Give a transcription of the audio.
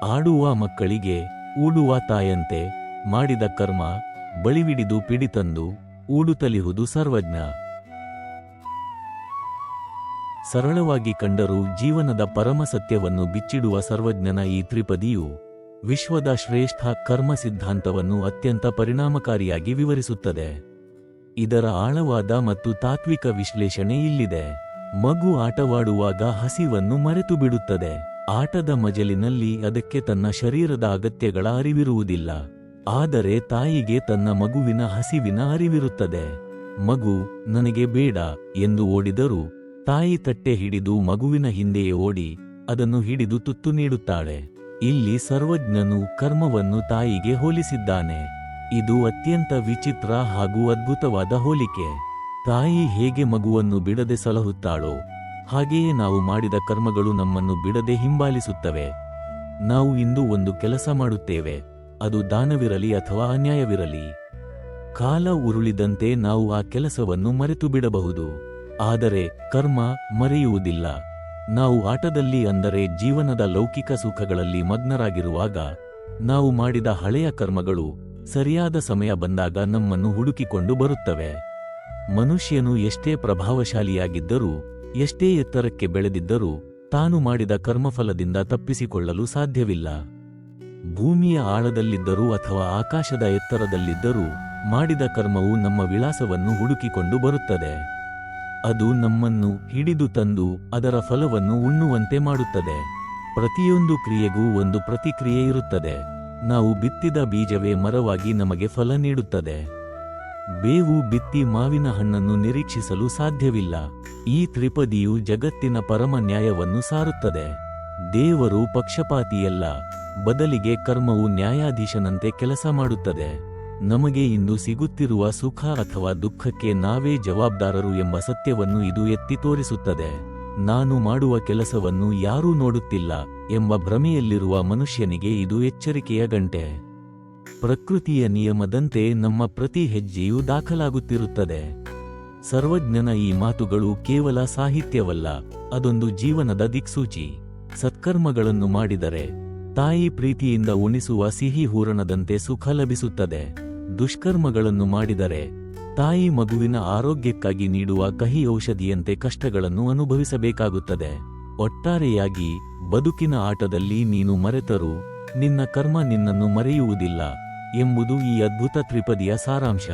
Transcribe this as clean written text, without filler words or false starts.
ಆಡುವ ಮಕ್ಕಳಿಗೆ ಊಡುವ ತಾಯಂತೆ ಮಾಡಿದ ಕರ್ಮ ಬಳಿವಿಡಿದು ಪಿಡಿತಂದು ಊಡುತ್ತಲಿಹುದು ಸರ್ವಜ್ಞ. ಸರಳವಾಗಿ ಕಂಡರೂ ಜೀವನದ ಪರಮ ಸತ್ಯವನ್ನು ಬಿಚ್ಚಿಡುವ ಸರ್ವಜ್ಞನ ಈ ತ್ರಿಪದಿಯು ವಿಶ್ವದ ಶ್ರೇಷ್ಠ ಕರ್ಮ ಸಿದ್ಧಾಂತವನ್ನು ಅತ್ಯಂತ ಪರಿಣಾಮಕಾರಿಯಾಗಿ ವಿವರಿಸುತ್ತದೆ. ಇದರ ಆಳವಾದ ಮತ್ತು ತಾತ್ವಿಕ ವಿಶ್ಲೇಷಣೆ ಇಲ್ಲಿದೆ. ಮಗು ಆಟವಾಡುವಾಗ ಹಸಿವನ್ನು ಮರೆತು ಬಿಡುತ್ತದೆ. ಆಟದ ಮಜಲಿನಲ್ಲಿ ಅದಕ್ಕೆ ತನ್ನ ಶರೀರದ ಅಗತ್ಯಗಳ ಅರಿವಿರುವುದಿಲ್ಲ. ಆದರೆ ತಾಯಿಗೆ ತನ್ನ ಮಗುವಿನ ಹಸಿವಿನ ಅರಿವಿರುತ್ತದೆ. ಮಗು ನನಗೆ ಬೇಡ ಎಂದು ಓಡಿದರೂ ತಾಯಿ ತಟ್ಟೆ ಹಿಡಿದು ಮಗುವಿನ ಹಿಂದೆಯೇ ಓಡಿ ಅದನ್ನು ಹಿಡಿದು ತುತ್ತು ನೀಡುತ್ತಾಳೆ. ಇಲ್ಲಿ ಸರ್ವಜ್ಞನು ಕರ್ಮವನ್ನು ತಾಯಿಗೆ ಹೋಲಿಸಿದ್ದಾನೆ. ಇದು ಅತ್ಯಂತ ವಿಚಿತ್ರ ಹಾಗೂ ಅದ್ಭುತವಾದ ಹೋಲಿಕೆ. ತಾಯಿ ಹೇಗೆ ಮಗುವನ್ನು ಬಿಡದೆ ಸಲಹುತ್ತಾಳೋ ಹಾಗೆಯೇ ನಾವು ಮಾಡಿದ ಕರ್ಮಗಳು ನಮ್ಮನ್ನು ಬಿಡದೆ ಹಿಂಬಾಲಿಸುತ್ತವೆ. ನಾವು ಇಂದು ಒಂದು ಕೆಲಸ ಮಾಡುತ್ತೇವೆ, ಅದು ದಾನವಿರಲಿ ಅಥವಾ ಅನ್ಯಾಯವಿರಲಿ. ಕಾಲ ಉರುಳಿದಂತೆ ನಾವು ಆ ಕೆಲಸವನ್ನು ಮರೆತು ಬಿಡಬಹುದು. ಆದರೆ ಕರ್ಮ ಮರೆಯುವುದಿಲ್ಲ. ನಾವು ಆಟದಲ್ಲಿ, ಅಂದರೆ ಜೀವನದ ಲೌಕಿಕ ಸುಖಗಳಲ್ಲಿ ಮಗ್ನರಾಗಿರುವಾಗ ನಾವು ಮಾಡಿದ ಹಳೆಯ ಕರ್ಮಗಳು ಸರಿಯಾದ ಸಮಯ ಬಂದಾಗ ನಮ್ಮನ್ನು ಹುಡುಕಿಕೊಂಡು ಬರುತ್ತವೆ. ಮನುಷ್ಯನು ಎಷ್ಟೇ ಪ್ರಭಾವಶಾಲಿಯಾಗಿದ್ದರೂ, ಎಷ್ಟೇ ಎತ್ತರಕ್ಕೆ ಬೆಳೆದಿದ್ದರೂ ತಾನು ಮಾಡಿದ ಕರ್ಮಫಲದಿಂದ ತಪ್ಪಿಸಿಕೊಳ್ಳಲು ಸಾಧ್ಯವಿಲ್ಲ. ಭೂಮಿಯ ಆಳದಲ್ಲಿದ್ದರೂ ಅಥವಾ ಆಕಾಶದ ಎತ್ತರದಲ್ಲಿದ್ದರೂ ಮಾಡಿದ ಕರ್ಮವು ನಮ್ಮ ವಿಳಾಸವನ್ನು ಹುಡುಕಿಕೊಂಡು ಬರುತ್ತದೆ. ಅದು ನಮ್ಮನ್ನು ಹಿಡಿದು ತಂದು ಅದರ ಫಲವನ್ನು ಉಣ್ಣುವಂತೆ ಮಾಡುತ್ತದೆ. ಪ್ರತಿಯೊಂದು ಕ್ರಿಯೆಗೂ ಒಂದು ಪ್ರತಿಕ್ರಿಯೆ ಇರುತ್ತದೆ. ನಾವು ಬಿತ್ತಿದ ಬೀಜವೇ ಮರವಾಗಿ ನಮಗೆ ಫಲ ನೀಡುತ್ತದೆ. ಬೇವು ಬಿತ್ತಿ ಮಾವಿನ ಹಣ್ಣನ್ನು ನಿರೀಕ್ಷಿಸಲು ಸಾಧ್ಯವಿಲ್ಲ. ಈ ತ್ರಿಪದಿಯು ಜಗತ್ತಿನ ಪರಮ ನ್ಯಾಯವನ್ನು ಸಾರುತ್ತದೆ. ದೇವರು ಪಕ್ಷಪಾತಿಯಲ್ಲ, ಬದಲಿಗೆ ಕರ್ಮವು ನ್ಯಾಯಾಧೀಶನಂತೆ ಕೆಲಸ ಮಾಡುತ್ತದೆ. ನಮಗೆ ಇಂದು ಸಿಗುತ್ತಿರುವ ಸುಖ ಅಥವಾ ದುಃಖಕ್ಕೆ ನಾವೇ ಜವಾಬ್ದಾರರು ಎಂಬ ಸತ್ಯವನ್ನು ಇದು ಎತ್ತಿ ತೋರಿಸುತ್ತದೆ. ನಾನು ಮಾಡುವ ಕೆಲಸವನ್ನು ಯಾರೂ ನೋಡುತ್ತಿಲ್ಲ ಎಂಬ ಭ್ರಮೆಯಲ್ಲಿರುವ ಮನುಷ್ಯನಿಗೆ ಇದು ಎಚ್ಚರಿಕೆಯ ಗಂಟೆ. ಪ್ರಕೃತಿಯ ನಿಯಮದಂತೆ ನಮ್ಮ ಪ್ರತಿ ಹೆಜ್ಜೆಯೂ ದಾಖಲಾಗುತ್ತಿರುತ್ತದೆ. ಸರ್ವಜ್ಞನ ಈ ಮಾತುಗಳು ಕೇವಲ ಸಾಹಿತ್ಯವಲ್ಲ, ಅದೊಂದು ಜೀವನದ ದಿಕ್ಸೂಚಿ. ಸತ್ಕರ್ಮಗಳನ್ನು ಮಾಡಿದರೆ ತಾಯಿ ಪ್ರೀತಿಯಿಂದ ಉಣಿಸುವ ಸಿಹಿ ಹೂರಣದಂತೆ ಸುಖ ಲಭಿಸುತ್ತದೆ. ದುಷ್ಕರ್ಮಗಳನ್ನು ಮಾಡಿದರೆ ತಾಯಿ ಮಗುವಿನ ಆರೋಗ್ಯಕ್ಕಾಗಿ ನೀಡುವ ಕಹಿ ಔಷಧಿಯಂತೆ ಕಷ್ಟಗಳನ್ನು ಅನುಭವಿಸಬೇಕಾಗುತ್ತದೆ. ಒಟ್ಟಾರೆಯಾಗಿ ಬದುಕಿನ ಆಟದಲ್ಲಿ ನೀನು ಮರೆತರೂ ನಿನ್ನ ಕರ್ಮ ನಿನ್ನನ್ನು ಮರೆಯುವುದಿಲ್ಲ ಎಂಬುದು ಈ ಅದ್ಭುತ ತ್ರಿಪದಿಯ ಸಾರಾಂಶ.